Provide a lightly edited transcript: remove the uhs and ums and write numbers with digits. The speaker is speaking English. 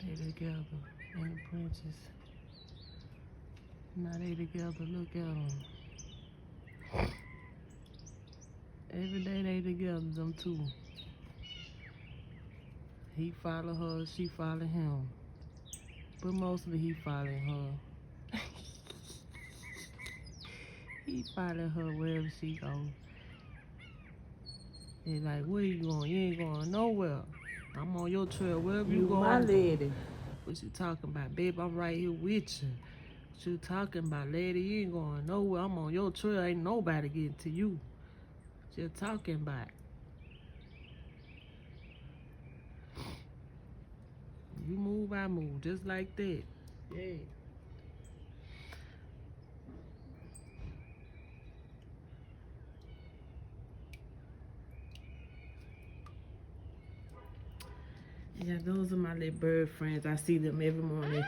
They together and the princess. Now they together, look at them. Every day they together, them two. He follow her, she follow him. But mostly he following her. He follow her wherever she go. They like, where you going? You ain't going nowhere. I'm on your trail, wherever you going. My lady. What you talking about? Babe, I'm right here with you. What you talking about, lady? You ain't going nowhere. I'm on your trail. Ain't nobody getting to you. What you talking about? You move, I move. Just like that. Yeah. Yeah, those are my little bird friends. I see them every morning.